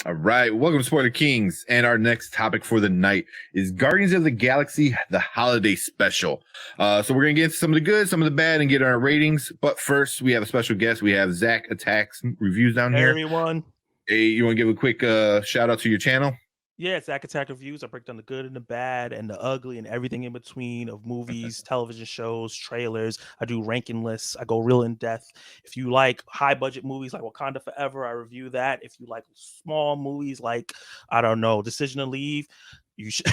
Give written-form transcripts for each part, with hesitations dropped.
All right, welcome to Spoiler Kings, and our next topic for the night is Guardians of the Galaxy, the holiday special. So we're gonna get into some of the good, some of the bad, and get our ratings. But first, we have a special guest. We have Zach Attacks Reviews down here. Everyone. Hey, you want to give a quick shout out to your channel? Yeah, it's Zach Attack Reviews. I break down the good and the bad and the ugly and everything in between of movies, television shows, trailers. I do ranking lists. I go real in depth. If you like high budget movies like Wakanda Forever, I review that. If you like small movies like, I don't know, Decision to Leave, you should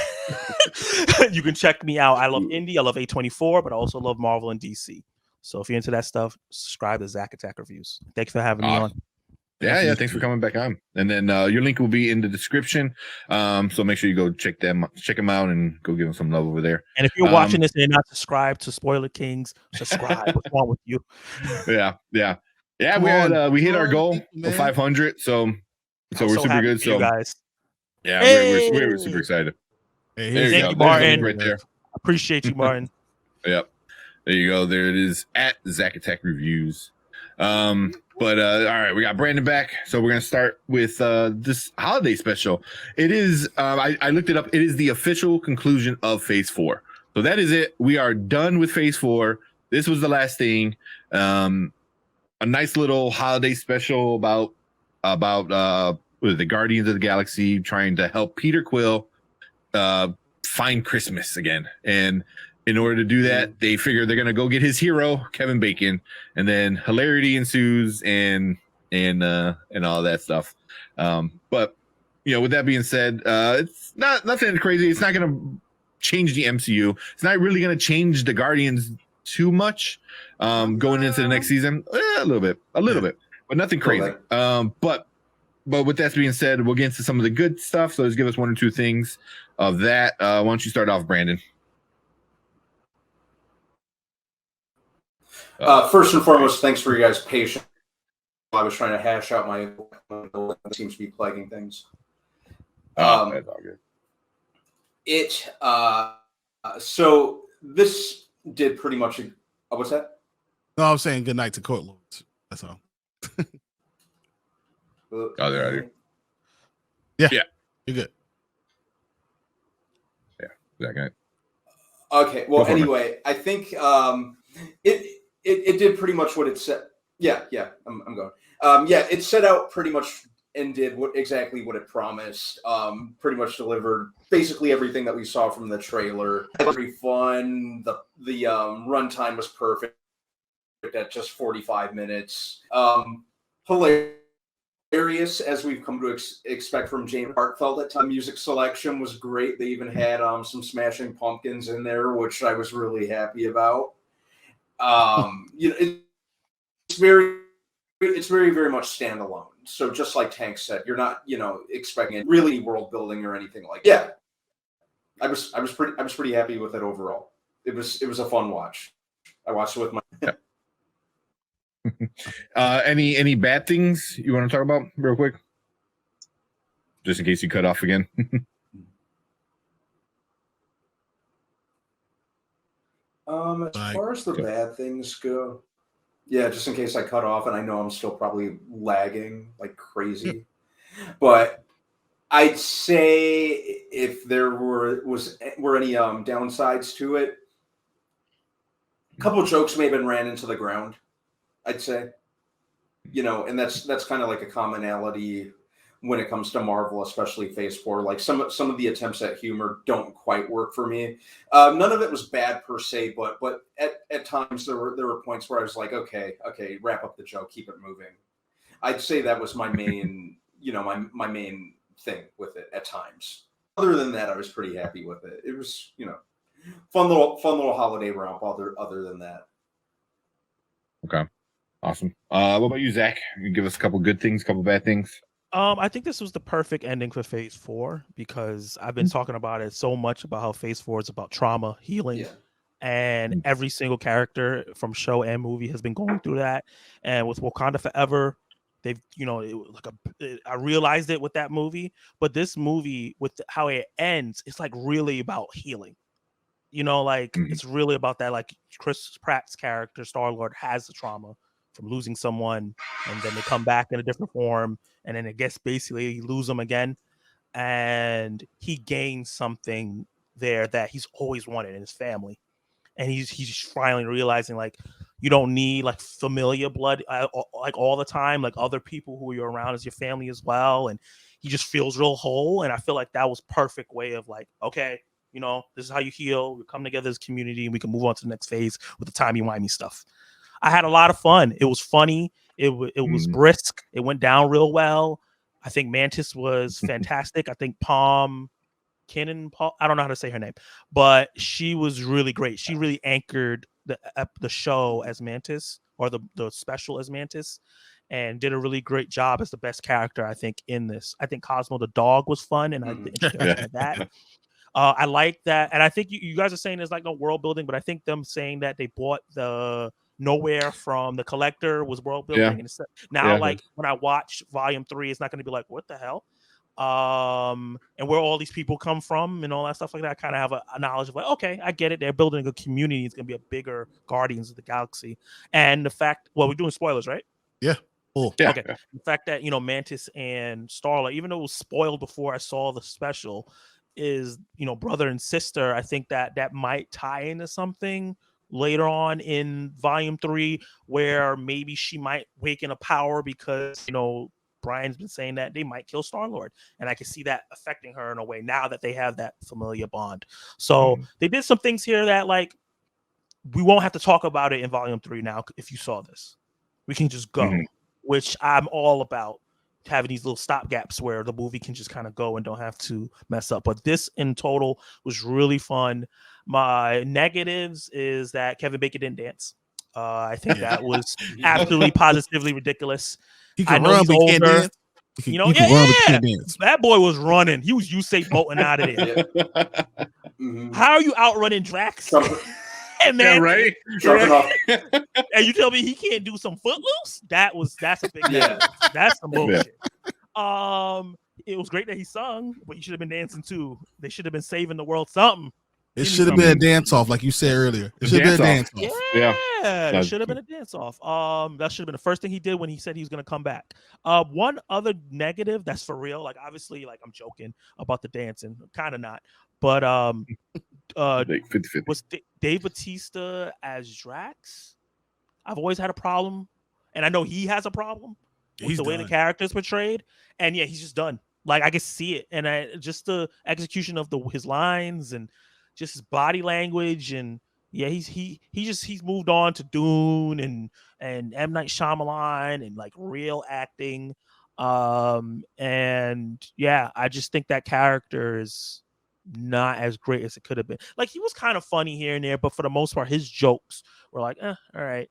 you can check me out. I love indie. I love A24, but I also love Marvel and DC. So if you're into that stuff, subscribe to Zach Attack Reviews. Thank you for having me on. Yeah. Thanks for coming back on. And then your link will be in the description. So make sure you go check them out and go give them some love over there. And if you're watching this and you're not subscribed to Spoiler Kings, subscribe. What's wrong with you? Yeah. We hit our goal of 500. So we're super good. So guys. Yeah, we're super excited. Hey, thank you, Martin. Right there. Appreciate you, Martin. Yep. There you go. There it is at Zach Attack Reviews. But all right, we got Brandon back, so we're gonna start with this holiday special. It is I looked it up. It is the official conclusion of Phase 4. So that is it. We are done with Phase 4. This was the last thing. A nice little holiday special about the Guardians of the Galaxy trying to help Peter Quill find Christmas again. And in order to do that, they figure they're gonna go get his hero, Kevin Bacon, and then hilarity ensues and all that stuff. But with that being said, it's nothing crazy. It's not gonna change the MCU. It's not really gonna change the Guardians too much going into the next season. A little bit, but nothing crazy. But with that being said, we'll get into some of the good stuff. So just give us one or two things of that. Why don't you start off, Brandon? First and foremost, thanks for your guys' patience. I was trying to hash out my it seems to be plaguing things. That's all good. So this did pretty much. What's that? No, I was saying good night to Court Lords. That's all. They're out here. Yeah, you're good. Yeah, exactly. Okay. Well, anyway, I think it did pretty much what it said. Yeah, I'm going. It set out pretty much and did exactly what it promised. Pretty much delivered basically everything that we saw from the trailer. Very fun. The runtime was perfect at just 45 minutes. Hilarious, as we've come to expect from James Heartfelt. At time, music selection was great. They even had some Smashing Pumpkins in there, which I was really happy about. It's very very much standalone. So just like Tank said, you're not expecting really world building or anything like that. I was pretty happy with it overall. It was a fun watch. I watched it with my any bad things you want to talk about real quick, just in case you cut off again? As far as the bad things go, yeah, just in case I cut off, and I know I'm still probably lagging like crazy, but I'd say if there were any downsides to it, a couple jokes may have been ran into the ground, I'd say, and that's kind of like a commonality when it comes to Marvel, especially Phase 4. Like some of the attempts at humor don't quite work for me. None of it was bad per se, but at times there were points where I was like, okay, wrap up the joke, keep it moving. I'd say that was my main, my main thing with it at times. Other than that, I was pretty happy with it. It was, fun little holiday romp. Other than that. Okay, awesome. What about you, Zach? You give us a couple good things, a couple bad things. I think this was the perfect ending for Phase 4 because I've been talking about it so much about how Phase 4 is about trauma, healing, and every single character from show and movie has been going through that. And with Wakanda Forever, they've, I realized it with that movie, but this movie with how it ends, it's like really about healing. It's really about that. Like Chris Pratt's character, Star-Lord, has the trauma from losing someone, and then they come back in a different form, and then I guess basically you lose them again, and he gains something there that he's always wanted in his family, and he's finally realizing like you don't need like familiar blood like all the time, like other people who you're around as your family as well, and he just feels real whole. And I feel like that was perfect way of like, okay, this is how you heal. We come together as a community and we can move on to the next phase with the timey-wimey stuff. I had a lot of fun. It was funny. It was brisk. It went down real well. I think Mantis was fantastic. I think Palm Kinnan, I don't know how to say her name, but she was really great. She really anchored the show as Mantis, or the special as Mantis, and did a really great job as the best character, I think, in this. I think Cosmo the dog was fun, and I think that. I like that, and I think you guys are saying there's like no world building, but I think them saying that they bought the Nowhere from the Collector was world building. And now, like when I watch Volume 3, it's not going to be like, what the hell? And where all these people come from and all that stuff like that. I kind of have a knowledge of like, okay, I get it. They're building a community. It's going to be a bigger Guardians of the Galaxy. And the fact, we're doing spoilers, right? Yeah. Cool. Yeah. Okay. The fact that, Mantis and Starla, even though it was spoiled before I saw the special, is, brother and sister. I think that might tie into something later on in Volume 3, where maybe she might wake in a power because, Brian's been saying that they might kill Star-Lord, and I can see that affecting her in a way now that they have that familiar bond. So they did some things here that, like, we won't have to talk about it in Volume 3 now. If you saw this, we can just go, which I'm all about, having these little stopgaps where the movie can just kind of go and don't have to mess up. But this in total was really fun. My negatives is that Kevin Bacon didn't dance. I think that was absolutely positively ridiculous. He can run, but he can't dance. That boy was running. He was Usain Bolting out of there. How are you outrunning Drax? And man, right? And you tell me he can't do some Footloose? That's a big that's some bullshit. It was great that he sung, but he should have been dancing too. They should have been saving the world something. It should have been a dance off, like you said earlier. It should have been a dance off. Yeah, it should have been a dance off. That should have been the first thing he did when he said he was going to come back. One other negative that's for real, like obviously, like I'm joking about the dancing, kind of not, but 50-50. was Dave Bautista as Drax? I've always had a problem, and I know he has a problem with the way the character is portrayed. And yeah, he's just done. Like I can see it, and just the execution of his lines and just his body language, and yeah, he's moved on to Dune and M. Night Shyamalan and like real acting. And yeah, I just think that character is not as great as it could have been. Like he was kind of funny here and there, but for the most part, his jokes were like, all right.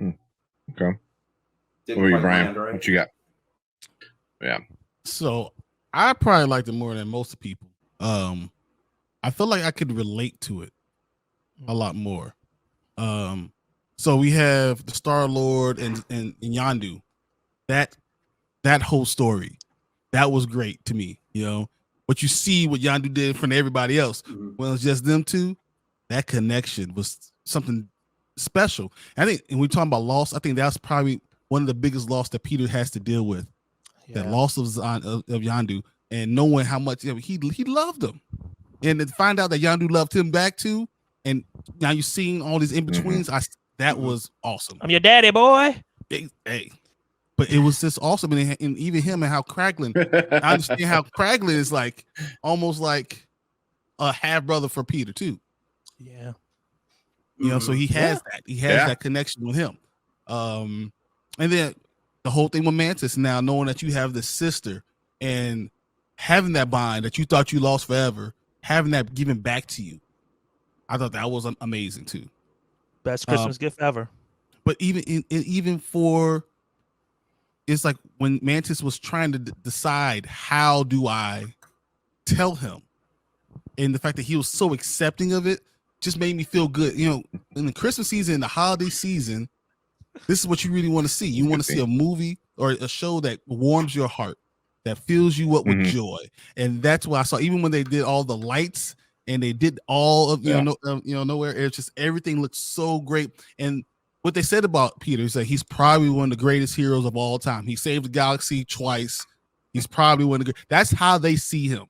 Okay. What are you, Brian? What you got? Yeah. So I probably liked it more than most people. I feel like I could relate to it a lot more. So we have the Star-Lord and Yondu. That whole story, that was great to me. What you see what Yondu did from everybody else. When it was just them two, that connection was something special. I think, and we're talking about loss, I think that's probably one of the biggest loss that Peter has to deal with. Yeah. That loss of Yondu, and knowing how much he loved him. And to find out that Yondu loved him back too, and now you're seeing all these in-betweens, that was awesome. I'm your daddy, boy. Hey. But it was just awesome. And even him and how Kraglin, I understand how Kraglin is like almost like a half brother for Peter too. Yeah. So he has that. He has that connection with him. And then the whole thing with Mantis now, knowing that you have this sister and having that bond that you thought you lost forever, having that given back to you. I thought that was amazing too. Best Christmas gift ever. But even for, it's like when Mantis was trying to decide, how do I tell him? And the fact that he was so accepting of it just made me feel good. In the Christmas season, in the holiday season, this is what you really want to see. You want to see a movie or a show that warms your heart, that fills you up with joy. And that's what I saw. Even when they did all the lights and they did all of Nowhere, it's just everything looked so great. And what they said about Peter is that he's probably one of the greatest heroes of all time. He saved the galaxy twice. He's probably one of the. That's how they see him.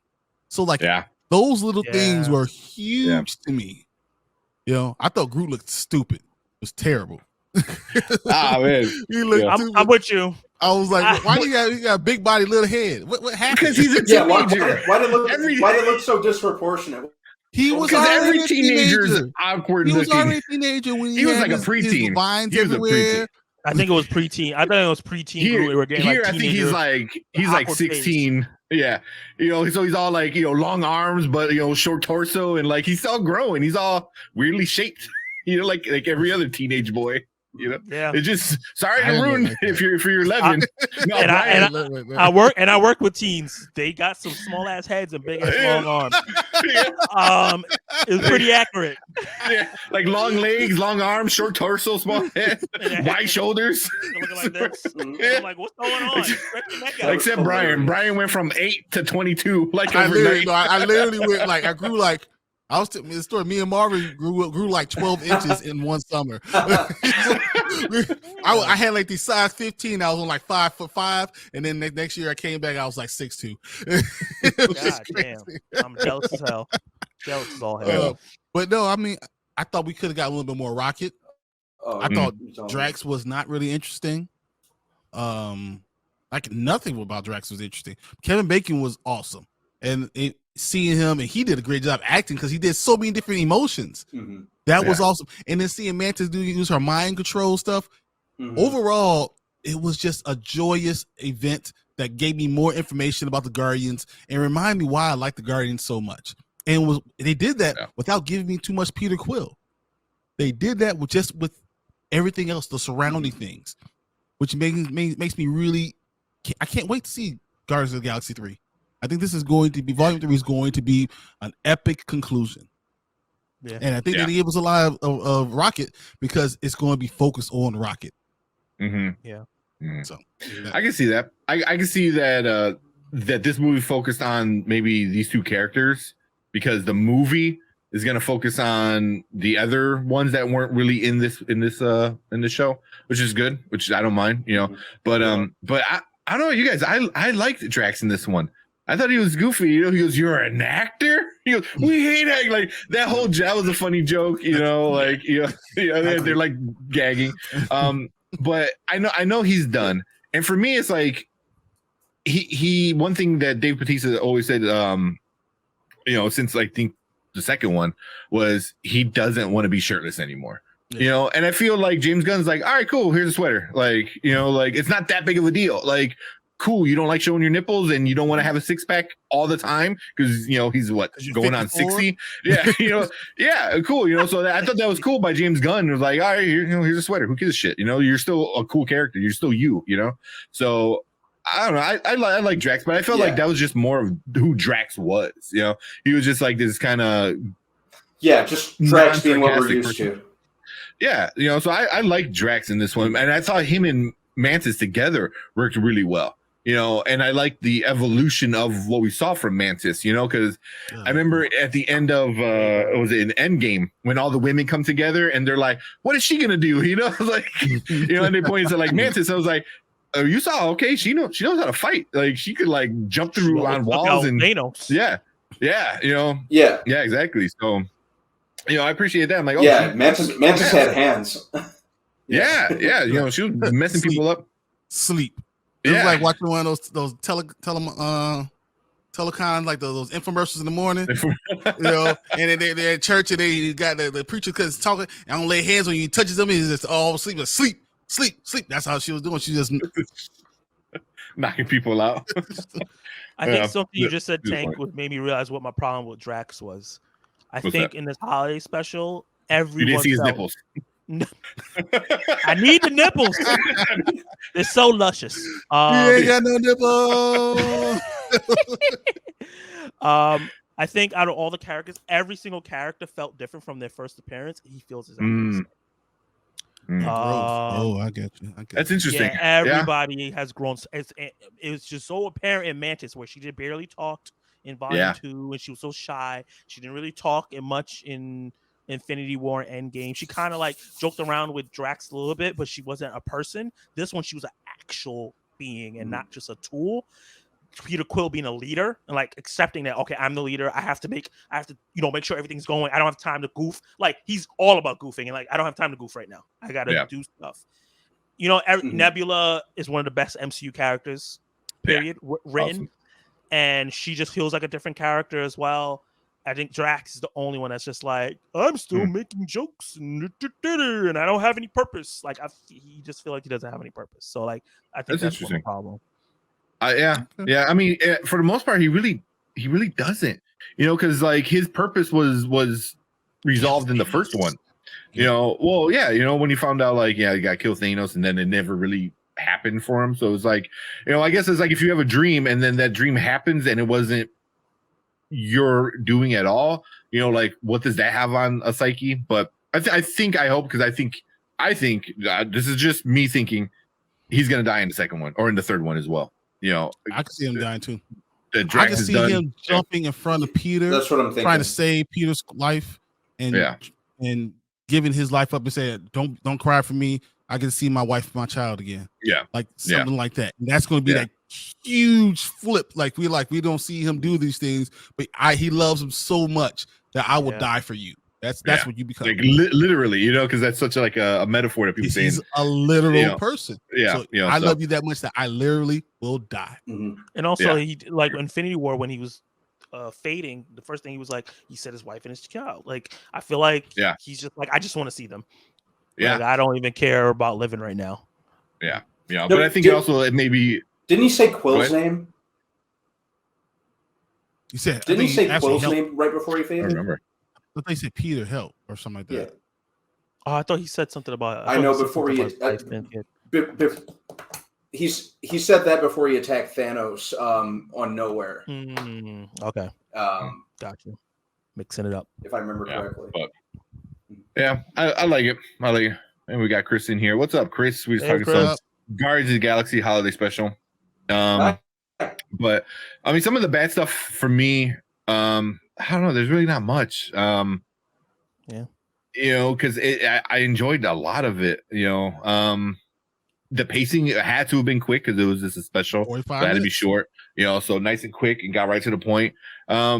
So like, those little things were huge to me. You know, I thought Groot looked stupid. It was terrible. Man, he looked I'm with you. I was like, why do you got a big body, little head? What happened? Because he's a teenager. Why did it look so disproportionate? He was because already every teenager's awkward He was looking. already a teenager when he was like a preteen. Vines He was everywhere. a preteen. I think it was preteen. I thought it was preteen. Here, I think he's like 16. Yeah, you know, so he's all like, you know, long arms, but you know, short torso, and like he's all growing. He's all weirdly shaped. You know, like every other teenage boy. You know, it's just sorry to ruin if you're 11. I work with teens. They got some small ass heads and big ass long arms. It was pretty accurate. Yeah, like long legs, long arms, short torso, small head, wide shoulders. Looking like this. I'm like, what's going on? Except Brian. Brian went from 8 to 22. Like I literally went like I grew like. I was telling the story. Me and Marvin grew like 12 inches in one summer. I had like these size 15. I was on like 5'5", and then next year I came back. I was like 6'2". God damn, I'm jealous as hell. Jealous as all hell. But no, I mean, I thought we could have got a little bit more Rocket. I thought Drax was not really interesting. Like nothing about Drax was interesting. Kevin Bacon was awesome, and seeing him, and he did a great job acting because he did so many different emotions. That was awesome. And then seeing Mantis use her mind control stuff. Overall, it was just a joyous event that gave me more information about the Guardians and reminded me why I like the Guardians so much. And they did that without giving me too much Peter Quill. They did that with everything else, the surrounding things, which makes me really. I can't wait to see Guardians of the Galaxy 3. I think this is going to be Volume 3 is going to be an epic conclusion. Yeah. And I think they gave us a lot of Rocket because it's going to be focused on Rocket. Yeah. So I can see that. I can see that that this movie focused on maybe these two characters because the movie is going to focus on the other ones that weren't really in this show, which is good, which I don't mind, you know. But I don't know, you guys. I liked Drax in this one. I thought he was goofy, you know. He goes, "You're an actor." He goes, "We hate acting." Like that was a funny joke, you know. Like they're like gagging. But I know he's done. And for me, it's like he one thing that Dave Bautista always said, you know, since I think the second one was he doesn't want to be shirtless anymore. Yeah. You know, and I feel like James Gunn's like, all right, cool, here's a sweater. Like, you know, like it's not that big of a deal. Like, cool, you don't like showing your nipples and you don't want to have a six pack all the time because you know he's going on 60. Yeah, you know, yeah, cool. You know, so I thought that was cool by James Gunn. It was like, all right, here's a sweater. Who gives a shit? You know, you're still a cool character. You're still you know. So I don't know. I like Drax, but I felt like that was just more of who Drax was. You know, he was just like this kind of just Drax being what we're used to. Yeah, you know, so I like Drax in this one, and I thought him and Mantis together worked really well. You know, and I like the evolution of what we saw from Mantis, you know, because I remember at the end of was it an Endgame when all the women come together and they're like, what is she gonna do? You know, like, you know, and they pointed to like Mantis. I was like, oh, you saw, okay, she knows how to fight. Like she could like jump through on walls and yeah, you know, yeah, exactly. So, you know, I appreciate that. I'm like, oh, Mantis had hands. Yeah, you know, she was messing people up. Sleep. It was like watching one of those telecon, like those infomercials in the morning, you know. And then they're at church and they got the preacher because talking. I don't lay hands on you. He touches them. He's just all sleep. That's how she was doing. She just knocking people out. I think something you just said, Tank, made me realize what my problem with Drax was. I think in this holiday special, everyone you didn't see his nipples. I need the nipples. They're so luscious. You ain't got no nipple. I think out of all the characters, every single character felt different from their first appearance. He feels exactly the same. I get you. That's interesting. Yeah, everybody has grown. It was just so apparent in Mantis where she just barely talked in Volume 2, and she was so shy. She didn't really talk much in Infinity War and Endgame. She kind of like joked around with Drax a little bit, but she wasn't a person. This one, she was an actual being and not just a tool. Peter Quill being a leader and like accepting that, okay, I'm the leader. I have to, make sure everything's going. I don't have time to goof. Like, he's all about goofing, and like, I don't have time to goof right now. I gotta do stuff. Nebula is one of the best MCU characters, period, written. Awesome. And she just feels like a different character as well. I think Drax is the only one that's just like, I'm still making jokes and I don't have any purpose. Like, he just feel like he doesn't have any purpose. So like, I think that's one problem. Yeah. I mean, for the most part, he really doesn't. Because like his purpose was resolved in the first one. When he found out like, he got to kill Thanos, and then it never really happened for him. So it's like, I guess it's like if you have a dream and then that dream happens and it wasn't your doing at all, like what does that have on a psyche? But I hope, because I think this is just me thinking he's gonna die in the second one or in the third one as well. I can see him dying too. I can see him jumping in front of Peter. That's what I'm thinking. Trying to save Peter's life and giving his life up and saying, "Don't cry for me. I can see my wife and my child again." Yeah, like something like that. And that's going to be that huge flip. Like we don't see him do these things, but he loves him so much that I will die for you. That's what you become. Like literally, because that's such like a metaphor that people say. He's a literal person. Yeah, so I love you that much that I literally will die. Mm-hmm. And also, he like Infinity War, when he was fading, the first thing he was like, he said his wife and his child. Like, I feel like he's just like, I just want to see them. Yeah, like, I don't even care about living right now. Yeah. But I think it maybe didn't he say Quill's name? He said, didn't he say Quill's name right before he faded? I remember. But they said Peter help or something like that. Yeah. Oh, I thought he said something about. I know before he said that before he attacked Thanos on Nowhere. Okay. Gotcha. Mixing it up, if I remember correctly. But, I like it. And we got Chris in here. What's up, Chris? We was talking some Guardians of the Galaxy holiday special. But I mean, some of the bad stuff for me, I don't know. There's really not much. Because I enjoyed a lot of it. The pacing had to have been quick because it was just a special. So it had to be short. So nice and quick and got right to the point. I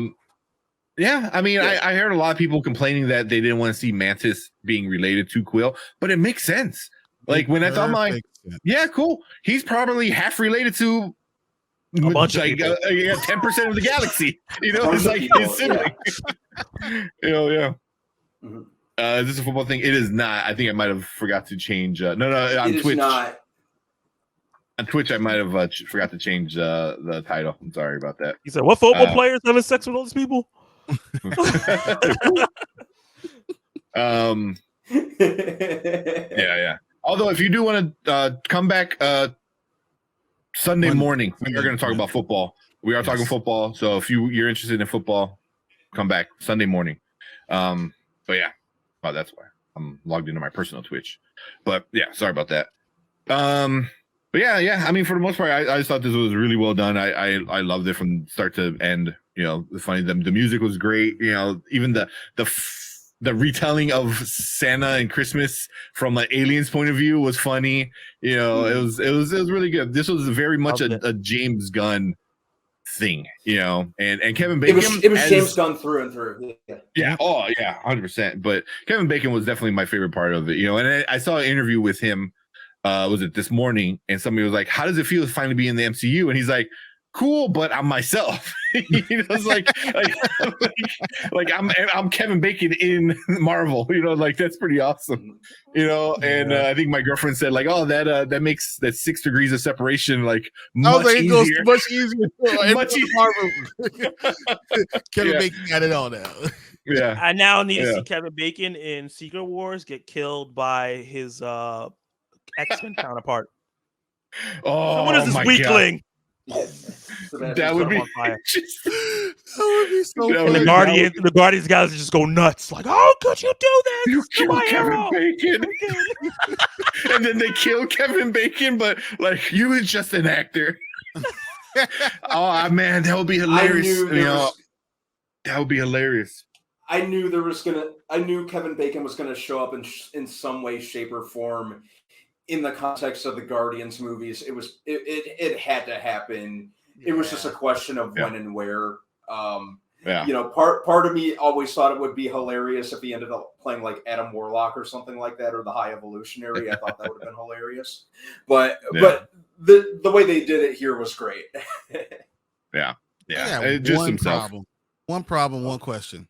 mean, I heard a lot of people complaining that they didn't want to see Mantis being related to Quill, but it makes sense. Like when I thought, I'm like, cool. He's probably half related to a bunch of 10% of the galaxy. It's like his sibling. Is this a football thing? It is not. I think I might have forgot to change. No, on Twitch. Not. On Twitch, I might have forgot to change the title. I'm sorry about that. He said, "What football players having sex with all these people?" Yeah. Although, if you do want to come back Sunday morning, we are going to talk about football. We are talking football. So if you're interested in football, come back Sunday morning. But yeah, that's why I'm logged into my personal Twitch. But yeah, sorry about that. But yeah. I mean, for the most part, I just thought this was really well done. I loved it from start to end. The music was great. Even the retelling of Santa and Christmas from an alien's point of view was funny. It was really good. This was very much a James Gunn thing, and Kevin Bacon. It was James Gunn through and through. Yeah. Oh yeah, 100%. But Kevin Bacon was definitely my favorite part of it. And I saw an interview with him. Was it this morning? And somebody was like, "How does it feel to finally be in the MCU?" And he's like, "Cool, but I'm myself." It's like I'm Kevin Bacon in Marvel. Like that's pretty awesome. And I think my girlfriend said like, "Oh, that makes that 6 degrees of separation like much easier." Goes much easier. Much easier. Kevin Bacon got it all now. Yeah. I now need to see Kevin Bacon in Secret Wars get killed by his X-Men counterpart. Oh, so what is this weakling? That would be so funny. And the Guardians guys just go nuts. Like, how could you do this? You killed Kevin Bacon. And then they kill Kevin Bacon, but like you was just an actor. Oh man, that would be hilarious. That would be hilarious. I knew Kevin Bacon was gonna show up in some way, shape, or form in the context of the Guardians movies. It had to happen. It was just a question of when and where. You know, part of me always thought it would be hilarious if he ended up playing like Adam Warlock or something like that, or the High Evolutionary. I thought that would have been hilarious. But the way they did it here was great. Just himself. One problem, one question.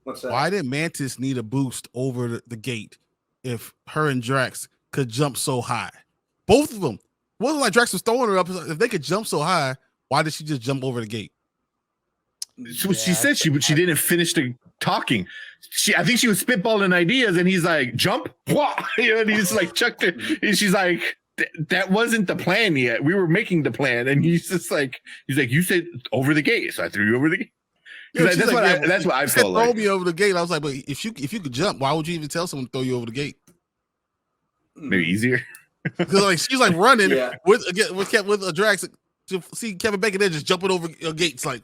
What's that? Why did Mantis need a boost over the gate if her and Drax could jump so high? Both of them. It wasn't like Drax was throwing her up. If they could jump so high, why did she just jump over the gate? So she said she didn't finish the talking. I think she was spitballing ideas, and he's like, "Jump!" And he's like, chucked it. And she's like, "That wasn't the plan yet. We were making the plan." And he's like, "You said over the gate, so I threw you over the gate." That's what I felt like. Throw me over the gate. I was like, "But if you could jump, why would you even tell someone to throw you over the gate?" Maybe easier. Because like she's like running with Drax to see Kevin Bacon there just jumping over gates like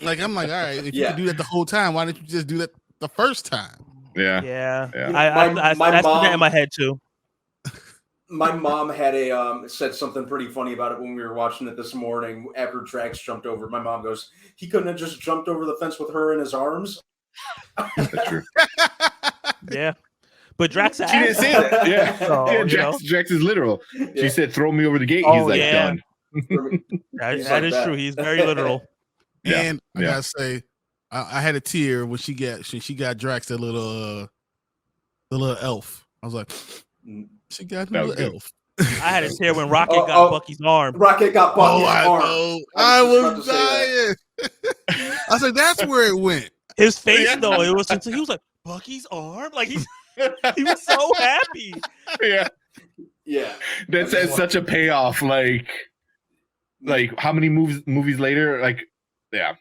I'm like, all right, if you could do that the whole time, why didn't you just do that the first time? Yeah. My I mom, that in my head too. My mom had said something pretty funny about it when we were watching it this morning after Drax jumped over. My mom goes, "He couldn't have just jumped over the fence with her in his arms." That's true. Yeah. But Drax, she didn't say that. Yeah, Drax is literal. She said, "Throw me over the gate." He's like, "Done." that is true. He's very literal. And I gotta say, I had a tear when she got Drax that little elf. I was like, she got a little elf. I had a tear when Rocket got Bucky's arm. Rocket got Bucky's arm. I was dying. I said, that's where it went. His face though, he was like, Bucky's arm? Like he was so happy. Yeah. That's such a payoff. Like how many movies later? Like, the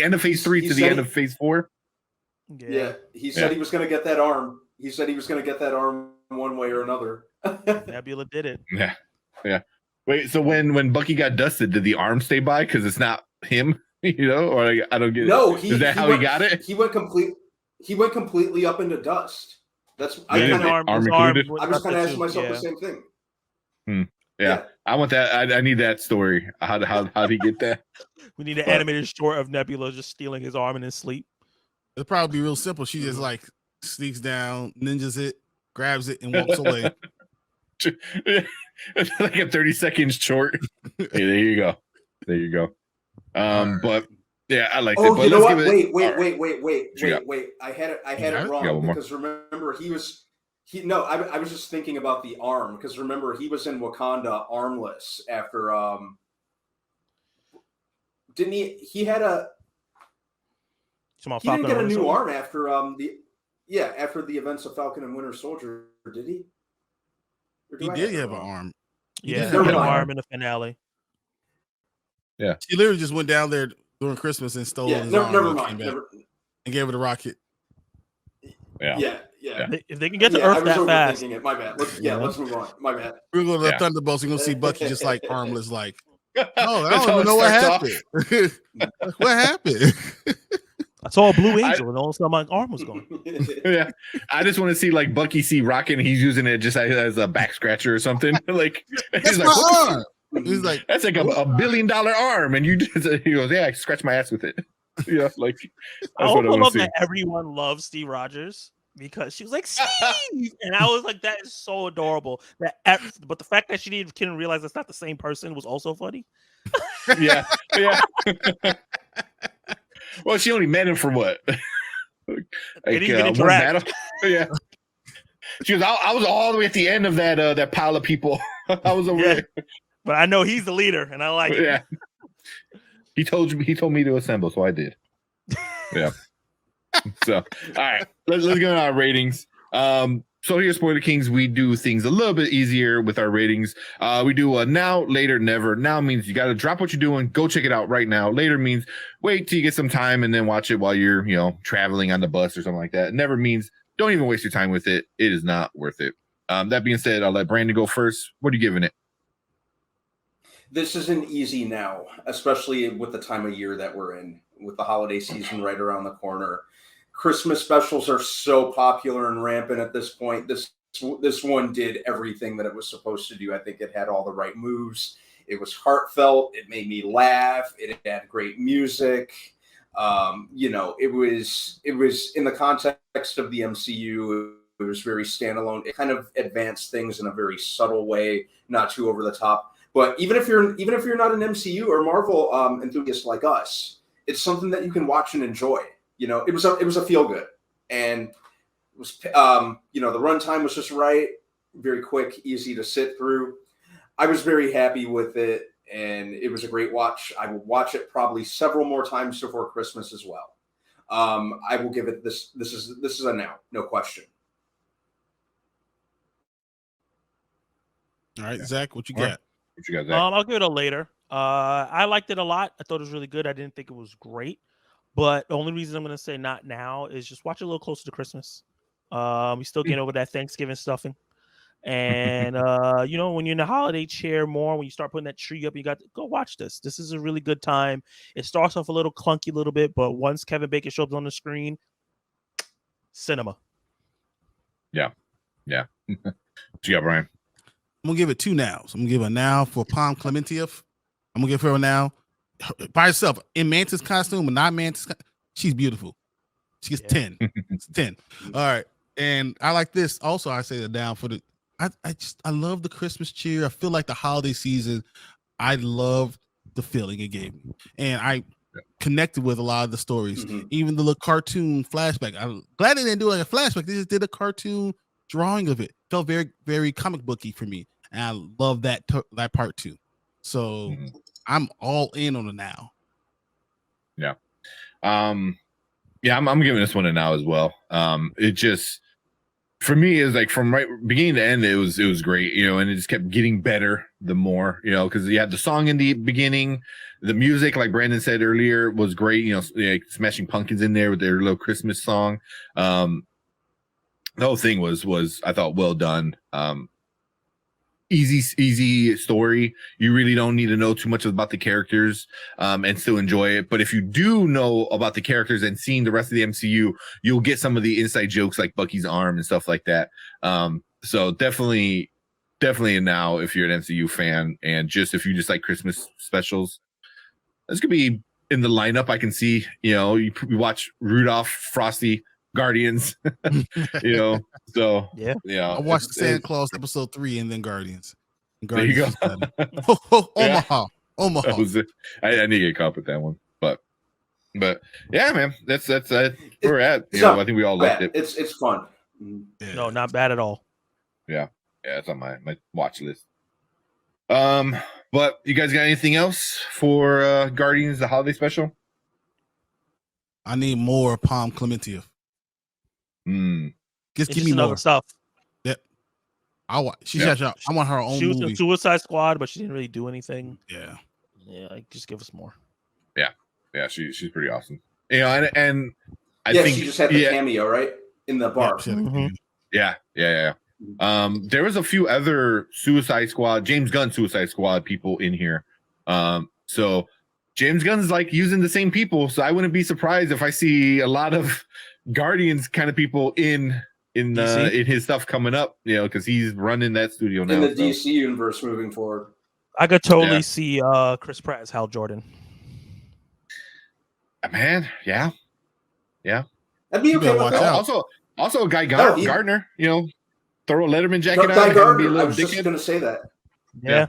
end of phase 3 to the end of phase 4. Yeah, he said he was going to get that arm. He said he was going to get that arm one way or another. Nebula did it. Yeah. Wait, so when Bucky got dusted, did the arm stay by because it's not him? Or I don't get it. No, is that how he got it? He went completely up into dust. That's I was kind of asking myself the same thing. Yeah, I want that. I need that story. How did he get that? We need an animated short of Nebula just stealing his arm in his sleep. It'll probably be real simple. She just like sneaks down, ninjas it, grabs it, and walks away. Like a 30 seconds short. Hey, there you go. But yeah, I like it. Oh, But you know what? Wait. I had it wrong because remember I was just thinking about the arm because remember he was in Wakanda armless after didn't he? He had a he didn't get a new arm after after the events of Falcon and Winter Soldier, did he? He did have an arm. He had an arm in the finale. Yeah, she literally just went down there during Christmas and stole his arm. Never mind. And gave it a rocket. Yeah. If they can get to Earth that fast. It. My bad. Let's move on. My bad. We're going to the Thunderbolts. We're going to see Bucky just like armless, like, oh, I don't even know what happened. What happened? I saw a blue angel and all of a sudden my arm was gone. Yeah. I just want to see like Bucky see Rocket and he's using it just as a back scratcher or something. Like that's my arm. He's like, that's like a $1 billion arm. And he goes, yeah, I scratch my ass with it. Yeah, like I also love that everyone loves Steve Rogers because she was like Steve, and I was like, that is so adorable. But the fact that she didn't realize that's not the same person was also funny. Yeah. Well, she only met him for what? Like, one battle. Yeah. She was. I was all the way at the end of that pile of people. I was over there. But I know he's the leader, and I like it. Yeah. He told me to assemble, so I did. Yeah. So, all right, let's go on our ratings. So here, Spoiler Kings, we do things a little bit easier with our ratings. We do a now, later, never. Now means you got to drop what you're doing, go check it out right now. Later means wait till you get some time and then watch it while you're, traveling on the bus or something like that. Never means don't even waste your time with it. It is not worth it. That being said, I'll let Brandon go first. What are you giving it? This is an easy now, especially with the time of year that we're in. with the holiday season right around the corner. Christmas specials are so popular and rampant at this point. This one did everything that it was supposed to do. I think it had all the right moves. It was heartfelt. It made me laugh. It had great music. It was in the context of the MCU. It was very standalone. It kind of advanced things in a very subtle way, not too over the top. But even if you're not an MCU or Marvel enthusiast like us, it's something that you can watch and enjoy. It was a feel good, and it was the runtime was just right, very quick, easy to sit through. I was very happy with it, and it was a great watch. I will watch it probably several more times before Christmas as well. I will give it this. This is a no question. All right, Zach, what you got? What you got, Zach? I'll give it a later. I liked it a lot. I thought it was really good. I didn't think it was great, but the only reason I'm going to say not now is just watch it a little closer to Christmas. We still getting over that Thanksgiving stuffing, and when you're in the holiday chair more, when you start putting that tree up, you got to go watch this. This is a really good time. It starts off a little clunky, a little bit, but once Kevin Bacon shows up on the screen, cinema. Yeah. What you got, Brian? I'm gonna give it 2 nows. I'm gonna give a now for Palm Clementieff. I'm gonna give her a now by herself in Mantis costume, but not Mantis. She's beautiful. She's 10. It's 10. All right, and I like this. Also, I say the down for the. I love the Christmas cheer. I feel like the holiday season. I love the feeling it gave me, and I connected with a lot of the stories, even the little cartoon flashback. I'm glad they didn't do like a flashback. They just did a cartoon drawing of it. Felt very, very comic booky for me, and I love that part too. So I'm all in on it now. Yeah. I'm giving this one a now as well. It just, for me, is like from right beginning to end, it was great, and it just kept getting better the more, because you had the song in the beginning, the music, like Brandon said earlier, was great. Like Smashing Pumpkins in there with their little Christmas song. The whole thing was I thought well done. Easy story. You really don't need to know too much about the characters and still enjoy it. But if you do know about the characters and seeing the rest of the MCU, you'll get some of the inside jokes like Bucky's arm and stuff like that. So definitely a now if you're an MCU fan, and just if you just like Christmas specials, this could be in the lineup. I can see, you watch Rudolph, Frosty, Guardians, so yeah. I watched Santa Claus episode 3 and then Guardians. There you go. Omaha. I need to get caught with that one, but yeah, man, that's where we're at. I think we all liked it. It's fun. Yeah. No, not bad at all. Yeah, it's on my watch list. But you guys got anything else for Guardians, the holiday special? I need more Palm Clementieff. Just give me more stuff. Yep. I want her own She was movie. in Suicide Squad, but she didn't really do anything. Yeah. Like, just give us more. Yeah, she's pretty awesome. And I think she just had the cameo right in the bar. Yeah. There was a few other Suicide Squad, James Gunn Suicide Squad people in here. So James Gunn's like using the same people, so I wouldn't be surprised if I see a lot of Guardians kind of people in his stuff coming up, because he's running that studio now. In the DC universe moving forward. I could totally see Chris Pratt as Hal Jordan. Man, yeah. That'd be okay with that. Also, Guy Gardner, throw a Letterman jacket on. Guy Gardner. Be a little I was just going to say that. Yeah.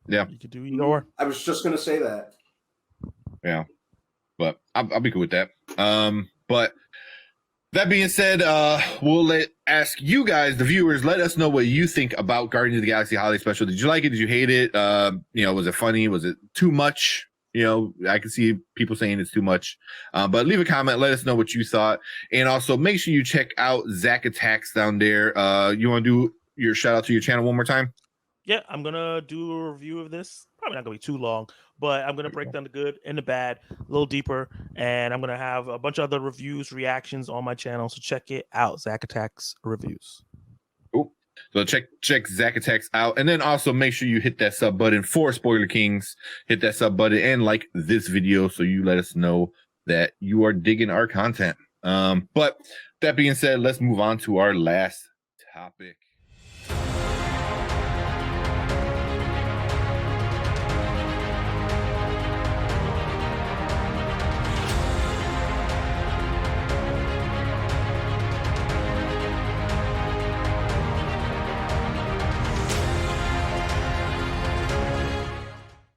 You could do either or. I was just going to say that. Yeah, but I'll be cool with that. But that being said, we'll ask you guys, the viewers, let us know what you think about Guardians of the Galaxy Holiday Special. Did you like it? Did you hate it? Was it funny? Was it too much? I can see people saying it's too much. But leave a comment. Let us know what you thought. And also make sure you check out Zach Attacks down there. You want to do your shout out to your channel one more time? Yeah, I'm going to do a review of this. Probably not going to be too long, but I'm going to break down the good and the bad a little deeper. And I'm going to have a bunch of other reviews, reactions on my channel. So check it out, Zach Attacks Reviews. Cool. So check Zach Attacks out. And then also make sure you hit that sub button for Spoiler Kings. Hit that sub button and like this video so you let us know that you are digging our content. But that being said, let's move on to our last topic.